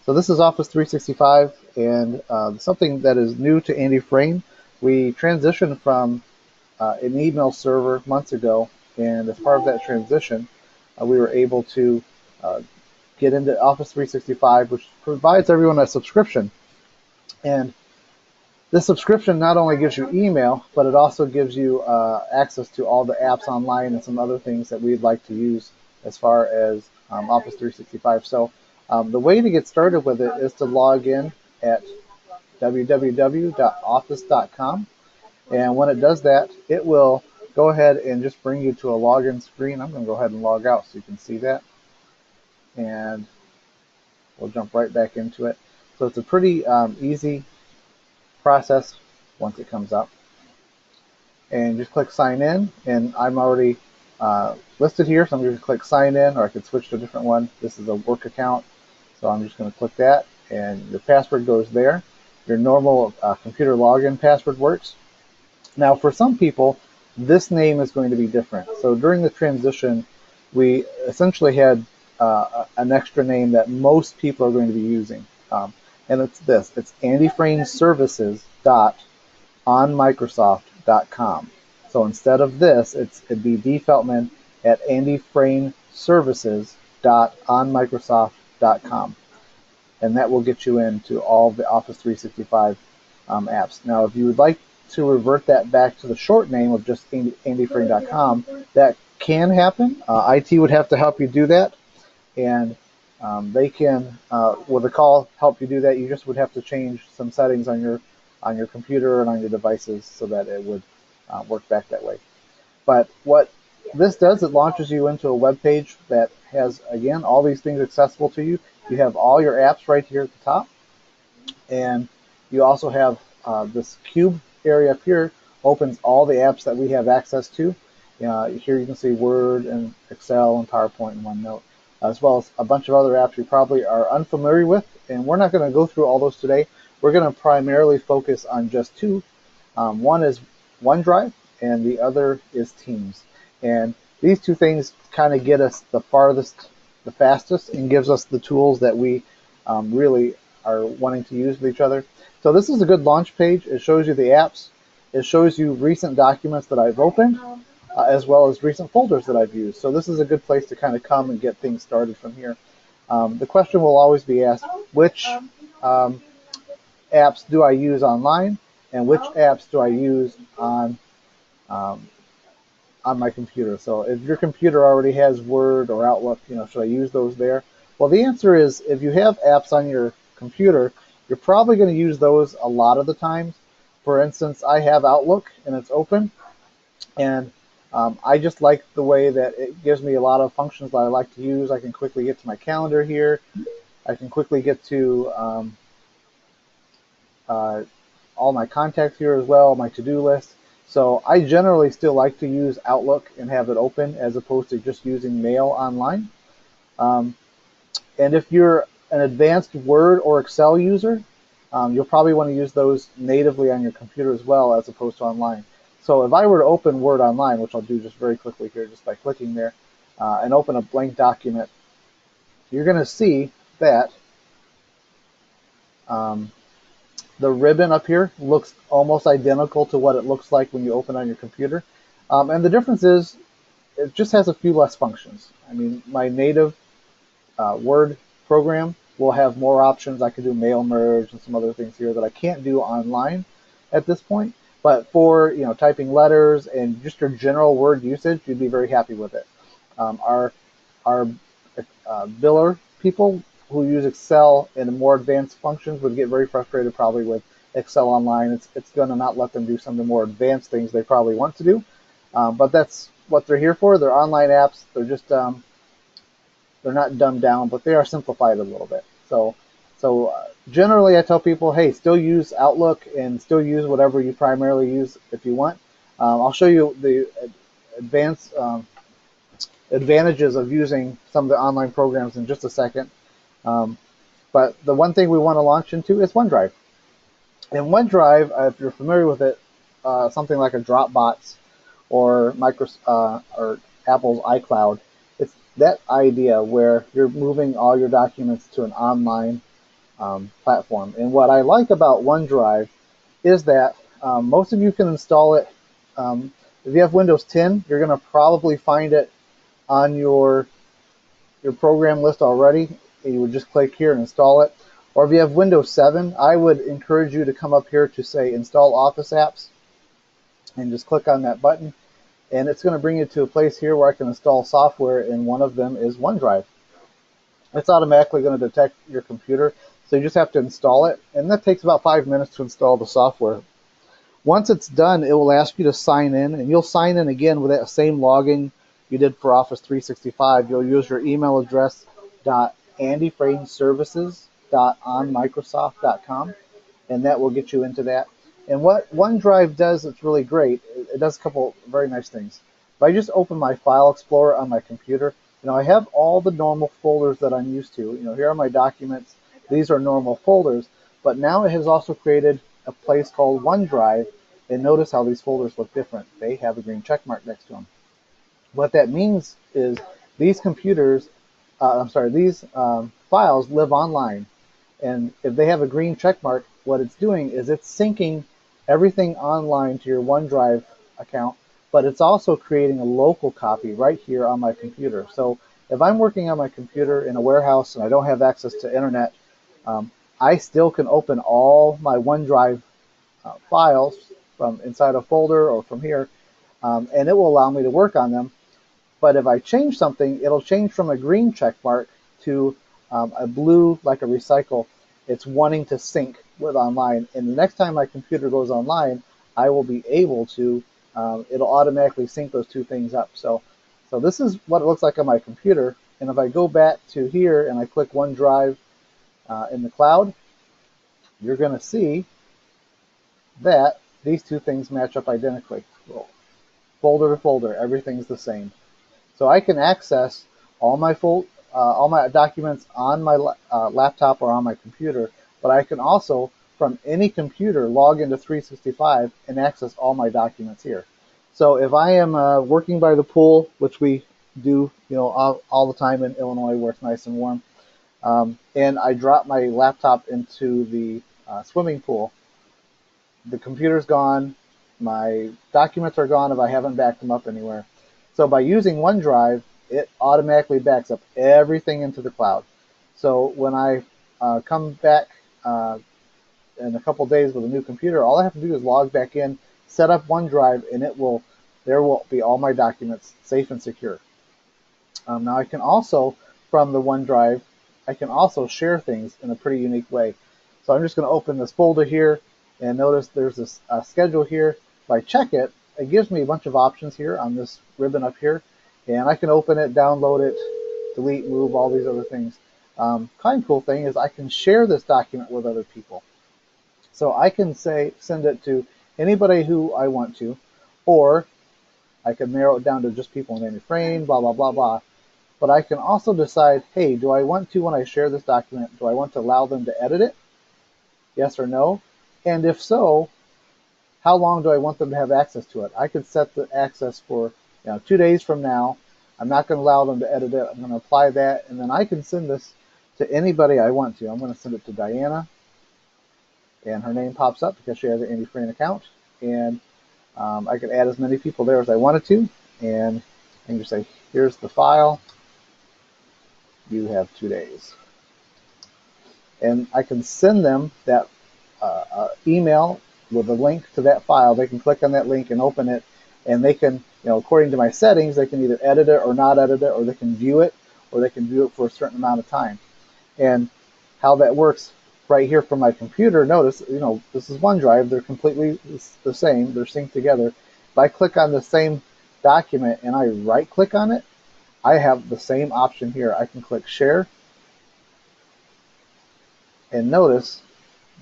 So this is Office 365, and something that is new to Andy Frame. We transitioned from an email server months ago, and as part of that transition, we were able to uh, get into Office 365, which provides everyone a subscription. And this subscription not only gives you email, but it also gives you access to all the apps online and some other things that we'd like to use as far as Office 365. So the way to get started with it is to log in at www.office.com. And when it does that, it will go ahead and just bring you to a login screen. I'm going to go ahead and log out so you can see that. And we'll jump right back into it. So it's a pretty easy process once it comes up. And just click sign in, and I'm already listed here, so I'm going to click sign in, or I could switch to a different one. This is a work account, so I'm just going to click that, and your password goes there. Your normal computer login password works. Now, for some people, this name is going to be different. So during the transition, we essentially had an extra name that most people are going to be using. And it's this. It's andyframeservices.onmicrosoft.com. So instead of this, it'd be dfeltman at andyframeservices.onmicrosoft.com. And that will get you into all the Office 365 apps. Now, if you would like to revert that back to the short name of just andyframe.com, that can happen. IT would have to help you do that, and they can, with a call, help you do that. You just would have to change some settings on your computer and on your devices so that it would work back that way. But what this does, it launches you into a web page that has, again, all these things accessible to you. You have all your apps right here at the top, and you also have this cube area up here opens all the apps that we have access to. Here you can see Word and Excel and PowerPoint and OneNote, as well as a bunch of other apps you probably are unfamiliar with, and we're not going to go through all those today. We're going to primarily focus on just two. One is OneDrive, and the other is Teams. And these two things kind of get us the farthest, the fastest, and gives us the tools that we really are wanting to use with each other. So this is a good launch page. It shows you the apps. It shows you recent documents that I've opened, as well as recent folders that I've used. So this is a good place to kind of come and get things started from here. The question will always be asked, which apps do I use online, and which apps do I use on my computer? So if your computer already has Word or Outlook, should I use those there? Well, the answer is if you have apps on your computer, you're probably going to use those a lot of the times. For instance, I have Outlook and it's open, and I just like the way that it gives me a lot of functions that I like to use. I can quickly get to my calendar here. I can quickly get to all my contacts here as well, my to-do list. So I generally still like to use Outlook and have it open as opposed to just using Mail online. And if you're an advanced Word or Excel user, you'll probably want to use those natively on your computer as well as opposed to online. So if I were to open Word online, which I'll do just very quickly here just by clicking there, and open a blank document, you're going to see that the ribbon up here looks almost identical to what it looks like when you open on your computer. And the difference is it just has a few less functions. I mean, my native Word program will have more options. I can do mail merge and some other things here that I can't do online at this point. But for typing letters and just your general Word usage, you'd be very happy with it. Our biller people who use Excel and more advanced functions would get very frustrated probably with Excel Online. It's going to not let them do some of the more advanced things they probably want to do. But that's what they're here for. They're online apps. They're just they're not dumbed down, but they are simplified a little bit. So generally I tell people, hey, still use Outlook and still use whatever you primarily use if you want. I'll show you the advantages of using some of the online programs in just a second. But the one thing we want to launch into is OneDrive. And OneDrive, if you're familiar with it, something like a Dropbox or or Apple's iCloud, it's that idea where you're moving all your documents to an online platform. And what I like about OneDrive is that most of you can install it. If you have Windows 10, you're going to probably find it on your program list already. You would just click here and install it. Or if you have Windows 7, I would encourage you to come up here to say Install Office Apps and just click on that button. And it's going to bring you to a place here where I can install software, and one of them is OneDrive. It's automatically going to detect your computer, so you just have to install it, and that takes about 5 minutes to install the software. Once it's done, it will ask you to sign in, and you'll sign in again with that same login you did for Office 365. You'll use your email address .andyframeservices.onmicrosoft.com, and that will get you into that. And what OneDrive does that's really great, it does a couple very nice things. If I just open my File Explorer on my computer, I have all the normal folders that I'm used to. Here are my documents. These are normal folders, but now it has also created a place called OneDrive, and notice how these folders look different. They have a green check mark next to them. What that means is these these files live online, and if they have a green check mark, what it's doing is it's syncing everything online to your OneDrive account, but it's also creating a local copy right here on my computer. So if I'm working on my computer in a warehouse and I don't have access to internet, I still can open all my OneDrive files from inside a folder or from here, and it will allow me to work on them. But if I change something, it'll change from a green check mark to a blue, like a recycle. It's wanting to sync with online. And the next time my computer goes online, I will be able to, it'll automatically sync those two things up. So this is what it looks like on my computer. And if I go back to here and I click OneDrive in the cloud, you're going to see that these two things match up identically. Folder to folder, everything's the same. So I can access all my documents on my laptop or on my computer, but I can also, from any computer, log into 365 and access all my documents here. So if I am working by the pool, which we do, all the time in Illinois where it's nice and warm, and I drop my laptop into the swimming pool, the computer's gone, my documents are gone if I haven't backed them up anywhere. So by using OneDrive, it automatically backs up everything into the cloud. So when I come back in a couple days with a new computer, all I have to do is log back in, set up OneDrive, and there will be all my documents safe and secure. Now I can also, from the OneDrive, I can also share things in a pretty unique way. So I'm just going to open this folder here, and notice there's a schedule here. If I check it, it gives me a bunch of options here on this ribbon up here, and I can open it, download it, delete, move, all these other things. Kind of cool thing is I can share this document with other people. So I can send it to anybody who I want to, or I can narrow it down to just people in Andy Frame, blah, blah, blah, blah. But I can also decide, hey, do I want to, when I share this document, do I want to allow them to edit it? Yes or no? And if so, how long do I want them to have access to it? I could set the access for 2 days from now. I'm not going to allow them to edit it. I'm going to apply that, and then I can send this to anybody I want to. I'm going to send it to Diana, and her name pops up because she has an Andy Frame account, and I could add as many people there as I wanted to, and I can just say, here's the file. You have 2 days. And I can send them that email with a link to that file. They can click on that link and open it, and they can, according to my settings, they can either edit it or not edit it, or they can view it, or they can view it for a certain amount of time. And how that works right here from my computer, notice, this is OneDrive. They're completely the same. They're synced together. If I click on the same document and I right-click on it, I have the same option here. I can click Share, and notice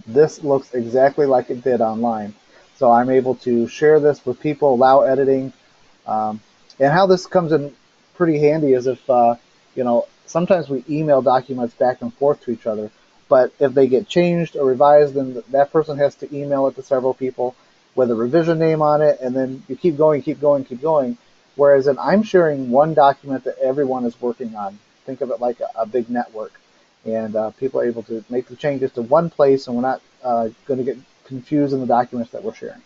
this looks exactly like it did online. So I'm able to share this with people, allow editing. And how this comes in pretty handy is if, sometimes we email documents back and forth to each other, but if they get changed or revised, then that person has to email it to several people with a revision name on it, and then you keep going, keep going, keep going. Whereas then I'm sharing one document that everyone is working on. Think of it like a big network. and people are able to make the changes to one place, and we're not going to get confused in the documents that we're sharing.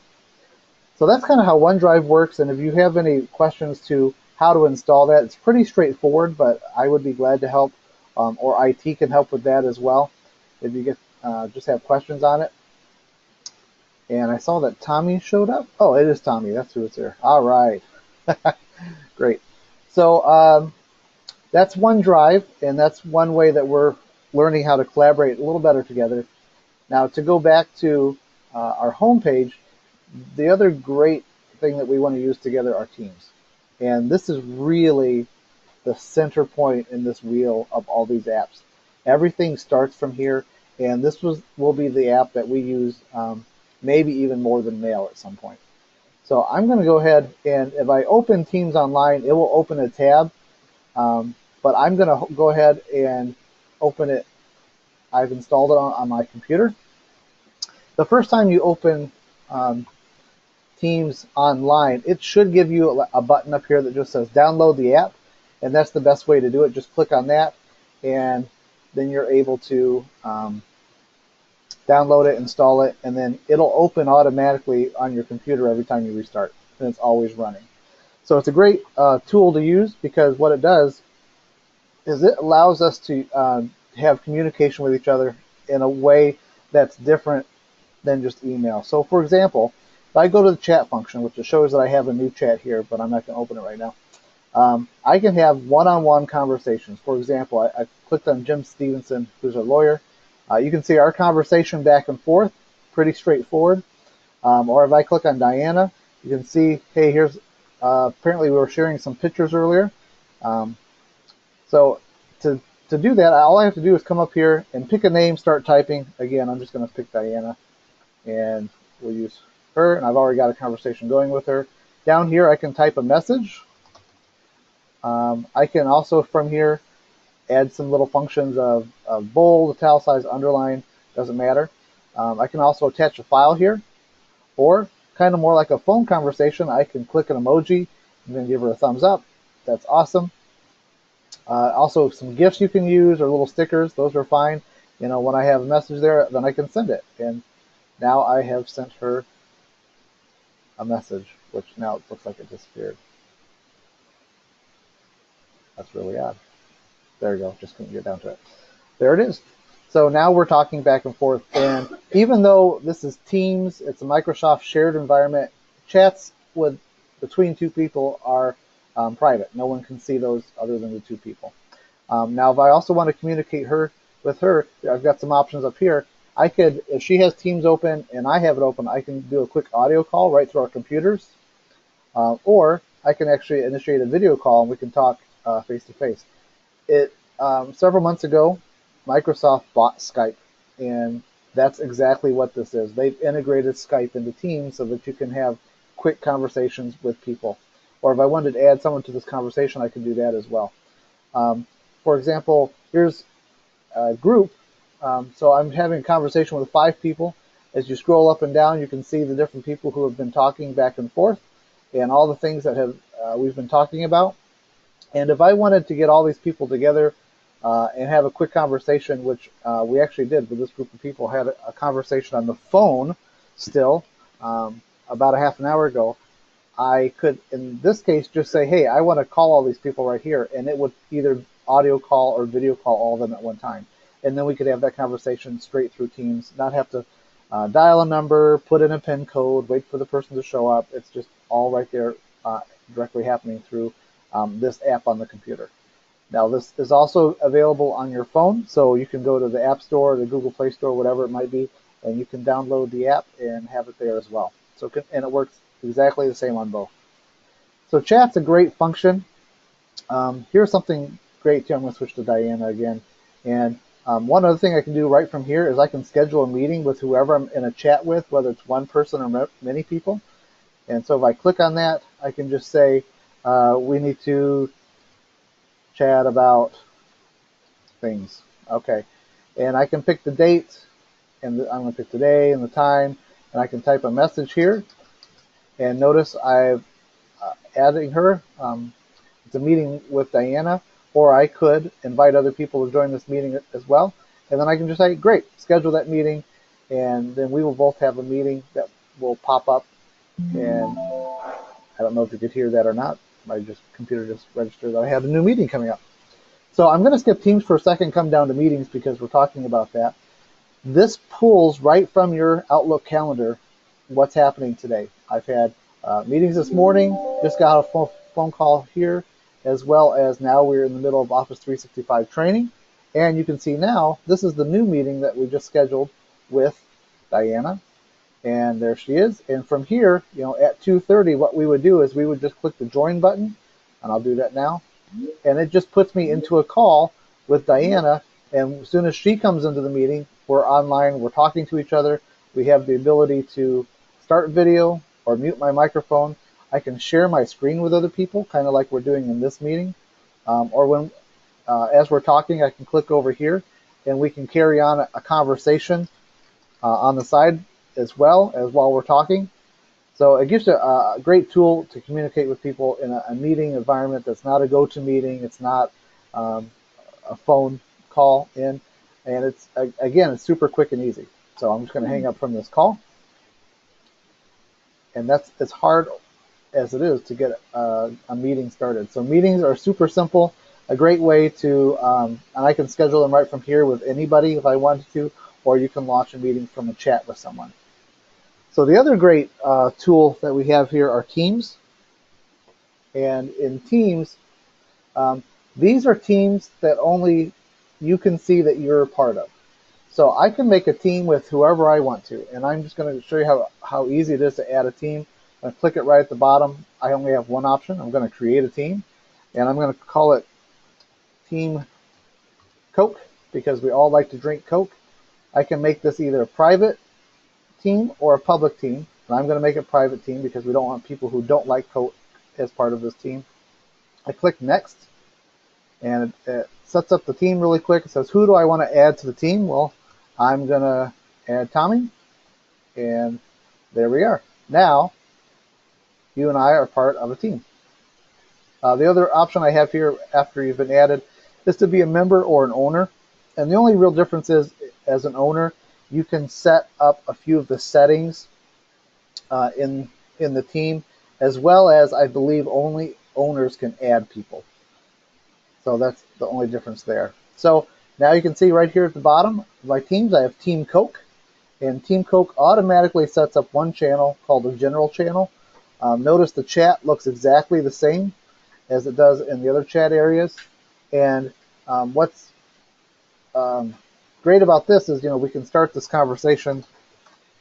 So that's kind of how OneDrive works, and if you have any questions to how to install that, it's pretty straightforward, but I would be glad to help, or IT can help with that as well if you just have questions on it. And I saw that Tommy showed up. Oh, it is Tommy. That's who it's there. All right. Great. So that's OneDrive, and that's one way that we're learning how to collaborate a little better together. Now, to go back to our home page, the other great thing that we want to use together are Teams. And this is really the center point in this wheel of all these apps. Everything starts from here, and this will be the app that we use maybe even more than Mail at some point. So I'm going to go ahead, and if I open Teams Online, it will open a tab, but I'm going to go ahead and open it. I've installed it on my computer. The first time you open Teams Online, it should give you a button up here that just says download the app, and that's the best way to do it. Just click on that, and then you're able to download it, install it, and then it'll open automatically on your computer every time you restart, and it's always running. So it's a great tool to use, because what it does is it allows us to have communication with each other in a way that's different than just email. So for example, if I go to the chat function, which shows that I have a new chat here, but I'm not going to open it right now, I can have one-on-one conversations. For example, I clicked on Jim Stevenson, who's a lawyer. You can see our conversation back and forth, pretty straightforward. Or if I click on Diana, you can see, hey, here's, apparently we were sharing some pictures earlier. So to do that, all I have to do is come up here and pick a name, start typing. Again, I'm just going to pick Diana, and we'll use her, and I've already got a conversation going with her. Down here, I can type a message. I can also, from here, add some little functions of bold, italicized, underline, doesn't matter. I can also attach a file here, or kind of more like a phone conversation, I can click an emoji and then give her a thumbs up. That's awesome. Also, some GIFs you can use, or little stickers, those are fine. You know, when I have a message there, then I can send it. And now I have sent her a message, which now it looks like it disappeared. That's really odd. There you go, just couldn't get down to it. There it is. So now we're talking back and forth, and even though this is Teams, it's a Microsoft shared environment, chats between two people are private. No one can see those other than the two people. Now, if I also want to communicate with her, I've got some options up here. I could, if she has Teams open and I have it open, I can do a quick audio call right through our computers, or I can actually initiate a video call and we can talk face to face. Several months ago, Microsoft bought Skype, and that's exactly what this is. They've integrated Skype into Teams so that you can have quick conversations with people. Or if I wanted to add someone to this conversation, I can do that as well. For example, here's a group. So I'm having a conversation with 5 people. As you scroll up and down, you can see the different people who have been talking back and forth and all the things that we've been talking about. And if I wanted to get all these people together and have a quick conversation, which we actually did with this group of people, had a conversation on the phone still about a half an hour ago, I could, in this case, just say, hey, I want to call all these people right here, and it would either audio call or video call all of them at one time. And then we could have that conversation straight through Teams, not have to dial a number, put in a PIN code, wait for the person to show up. It's just all right there directly happening through this app on the computer. Now, this is also available on your phone, so you can go to the App Store, the Google Play Store, whatever it might be, and you can download the app and have it there as well. So, and it works exactly the same on both. So chat's a great function. Here's something great too. I'm going to switch to Diana again. And one other thing I can do right from here is I can schedule a meeting with whoever I'm in a chat with, whether it's one person or many people. And so if I click on that, I can just say, we need to chat about things. Okay. And I can pick the date, and I'm going to pick today and the time, and I can type a message here. And notice I've adding her. It's a meeting with Diana. or I could invite other people to join this meeting as well. And then I can just say, great, schedule that meeting, and then we will both have a meeting that will pop up. And I don't know if you could hear that or not. My computer just registered that I have a new meeting coming up. So I'm going to skip Teams for a second, come down to meetings because we're talking about that. This pulls right from your Outlook calendar what's happening today. I've had meetings this morning, just got a phone call here, as well as now we're in the middle of Office 365 training. And you can see now, this is the new meeting that we just scheduled with Diana. And there she is. And from here, at 2:30, what we would do is we would just click the join button, and I'll do that now. And it just puts me into a call with Diana. And as soon as she comes into the meeting, we're online, we're talking to each other. We have the ability to start video or mute my microphone. I can share my screen with other people, kind of like we're doing in this meeting. Or when, as we're talking, I can click over here, and we can carry on a conversation on the side as well as while we're talking. So it gives you a great tool to communicate with people in a meeting environment that's not a GoToMeeting. It's not a phone call in. And it's, again, it's super quick and easy. So I'm just going to hang up from this call. And that's as hard as it is to get a meeting started. So meetings are super simple, a great way to, and I can schedule them right from here with anybody if I wanted to, or you can launch a meeting from a chat with someone. So the other great tool that we have here are Teams. And in Teams, these are teams that only you can see that you're a part of. So I can make a team with whoever I want to. And I'm just going to show you how easy it is to add a team. I'm going to click it right at the bottom. I only have one option. I'm going to create a team. And I'm going to call it Team Coke because we all like to drink Coke. I can make this either a private team or a public team. And I'm going to make it a private team because we don't want people who don't like Coke as part of this team. I click Next, and it sets up the team really quick. It says, who do I want to add to the team? Well, I'm going to add Tommy, and there we are. Now, you and I are part of a team. The other option I have here after you've been added is to be a member or an owner. And the only real difference is, as an owner, you can set up a few of the settings in the team, as well as I believe only owners can add people. So that's the only difference there. So now you can see right here at the bottom of my teams, I have Team Coke. And Team Coke automatically sets up one channel called the General Channel. Notice the chat looks exactly the same as it does in the other chat areas. And what's great about this is, we can start this conversation,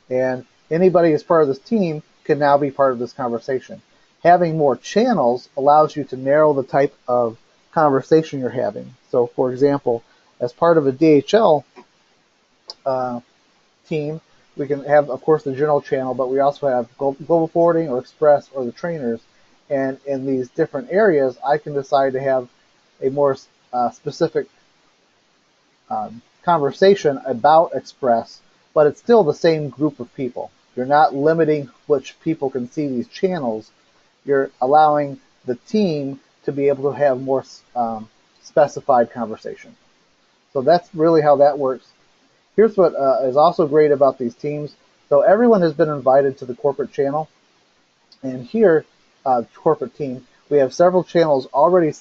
and anybody as part of this team can now be part of this conversation. Having more channels allows you to narrow the type of conversation you're having. So, for example, as part of a DHL team, we can have, of course, the general channel, but we also have global forwarding or express or the trainers. And in these different areas, I can decide to have a more specific conversation about express, but it's still the same group of people. You're not limiting which people can see these channels. You're allowing the team to be able to have more specified conversation. So that's really how that works. Here's what is also great about these teams. So everyone has been invited to the corporate channel. And here, corporate team, we have several channels already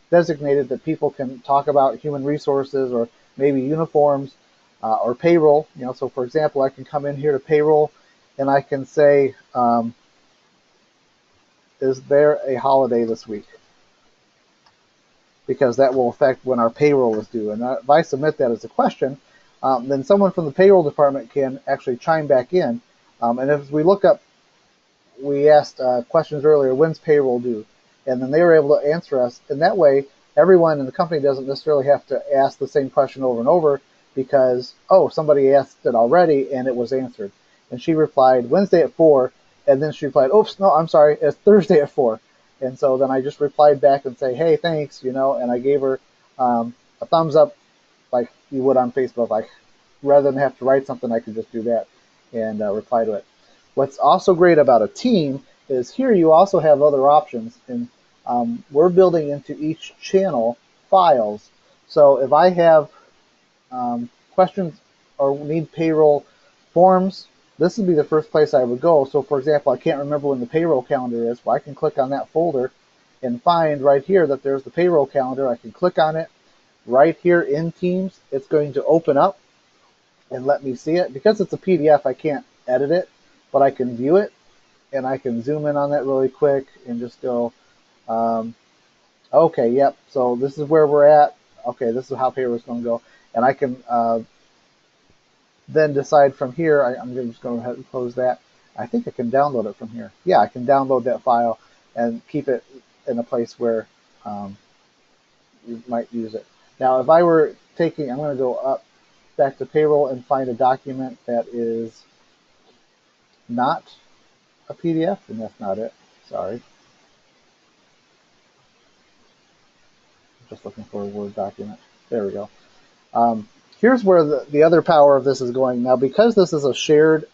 designated that people can talk about human resources or maybe uniforms or payroll. So for example, I can come in here to payroll and I can say, is there a holiday this week? Because that will affect when our payroll is due. And if I submit that as a question, then someone from the payroll department can actually chime back in. And if we look up, we asked questions earlier, when's payroll due? And then they were able to answer us. And that way, everyone in the company doesn't necessarily have to ask the same question over and over because, oh, somebody asked it already and it was answered. And she replied, Wednesday at 4. And then she replied, oops, no, I'm sorry, it's Thursday at 4. And so then I just replied back and say, hey, thanks, and I gave her a thumbs up like you would on Facebook. Like, rather than have to write something, I could just do that and reply to it. What's also great about a team is here you also have other options. And we're building into each channel files. So if I have questions or need payroll forms, this would be the first place I would go. So for example, I can't remember when the payroll calendar is. Well, I can click on that folder and find right here that there's the payroll calendar. I can click on it right here in Teams. It's going to open up and let me see it. Because it's a PDF, I can't edit it, but I can view it, and I can zoom in on that really quick and just go, okay, yep, so this is where we're at. Okay, this is how payroll is going to go. And I can then decide from here, I'm just going to go ahead and close that. I think I can download it from here. Yeah, I can download that file and keep it in a place where you might use it. Now, if I were taking, I'm going to go up back to payroll and find a document that is not a PDF, and that's not it. Sorry. Just looking for a Word document. There we go. Here's where the other power of this is going. Now, because this is a shared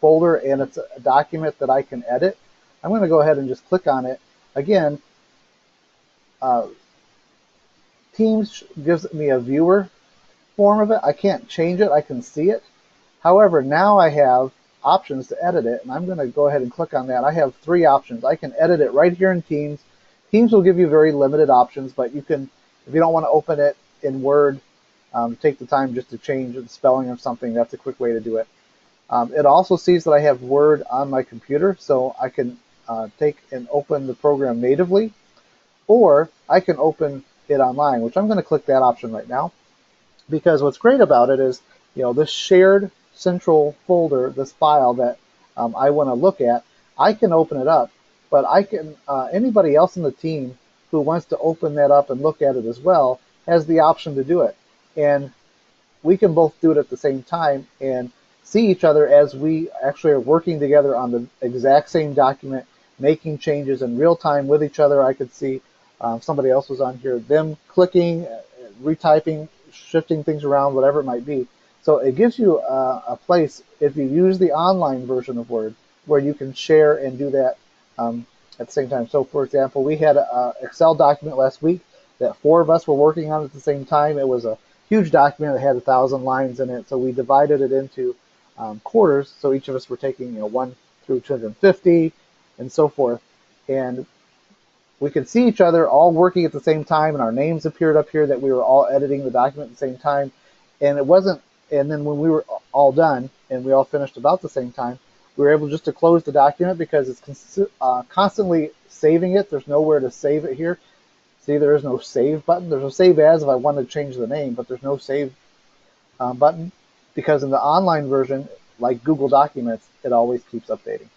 folder and it's a document that I can edit, I'm going to go ahead and just click on it. Again, Teams gives me a viewer form of it. I can't change it. I can see it. However, now I have options to edit it, and I'm going to go ahead and click on that. I have 3 options. I can edit it right here in Teams. Teams will give you very limited options, but you can, if you don't want to open it in Word, take the time just to change the spelling of something. That's a quick way to do it. It also sees that I have Word on my computer, so I can take and open the program natively, or I can open it online, which I'm going to click that option right now, because what's great about it is, this shared central folder, this file that I want to look at, I can open it up, but I can anybody else in the team who wants to open that up and look at it as well has the option to do it, and we can both do it at the same time and see each other as we actually are working together on the exact same document, making changes in real time with each other. I could see somebody else was on here, them clicking, retyping, shifting things around, whatever it might be. So it gives you a place, if you use the online version of Word, where you can share and do that at the same time. So for example, we had an Excel document last week that 4 of us were working on at the same time. It was a huge document that had 1,000 lines in it, so we divided it into quarters. So each of us were taking 1 through 250 and so forth, and we could see each other all working at the same time, and our names appeared up here that we were all editing the document at the same time. And it wasn't, and then when we were all done and we all finished about the same time, we were able just to close the document because it's constantly saving it. There's nowhere to save it here. See, there is no save button. There's no save as if I wanted to change the name, but there's no save button, because in the online version, like Google Documents, it always keeps updating.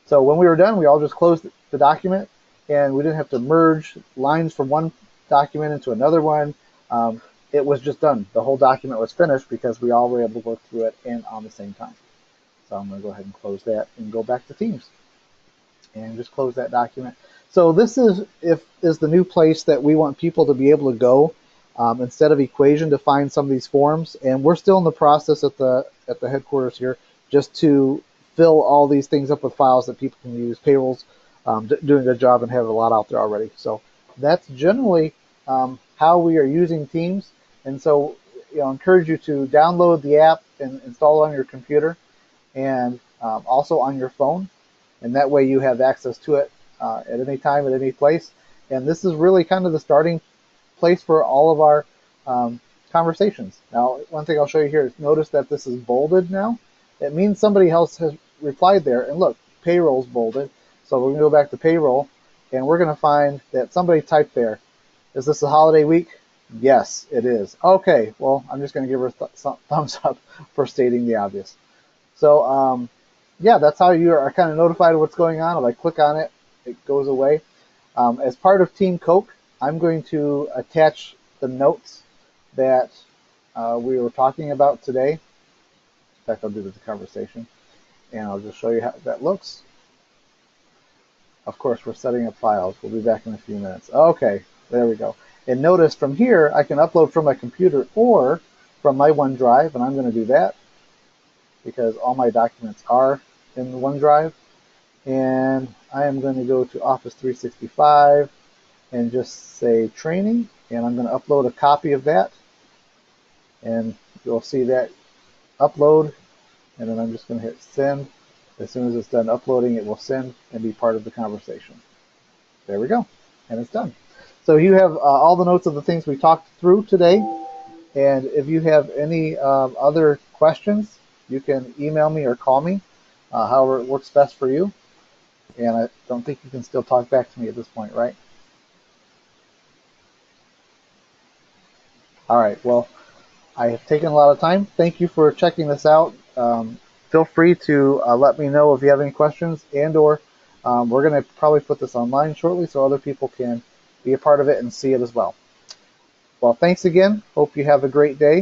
So when we were done, we all just closed the document, and we didn't have to merge lines from one document into another one. It was just done. The whole document was finished because we all were able to work through it and on the same time. So I'm going to go ahead and close that and go back to Teams and just close that document. So this is the new place that we want people to be able to go instead of Equation to find some of these forms. And we're still in the process at the headquarters here just to fill all these things up with files that people can use. Payroll's doing a good job and have a lot out there already. So that's generally how we are using Teams. And so I encourage you to download the app and install it on your computer and also on your phone. And that way you have access to it at any time, at any place. And this is really kind of the starting place for all of our conversations. Now, one thing I'll show you here is notice that this is bolded now. It means somebody else has replied there. And look, payroll's bolded. So we're going to go back to payroll, and we're going to find that somebody typed there. Is this a holiday week? Yes, it is. Okay, well, I'm just going to give her a thumbs up for stating the obvious. So, yeah, that's how you are kind of notified of what's going on. If I click on it, it goes away. As part of Team Coke, I'm going to attach the notes that we were talking about today. In fact, I'll do the conversation, and I'll just show you how that looks. Of course, we're setting up files. We'll be back in a few minutes. Okay, there we go. And notice from here, I can upload from my computer or from my OneDrive, and I'm going to do that because all my documents are in the OneDrive. And I am going to go to Office 365, and just say training, and I'm going to upload a copy of that, and you'll see that upload, and then I'm just going to hit send. As soon as it's done uploading, it will send and be part of the conversation. There we go, and it's done. So you have all the notes of the things we talked through today, and if you have any other questions, you can email me or call me, however it works best for you. And I don't think you can still talk back to me at this point, right? All right, well, I have taken a lot of time. Thank you for checking this out. Feel free to let me know if you have any questions, and or we're going to probably put this online shortly so other people can be a part of it and see it as well. Well, thanks again. Hope you have a great day.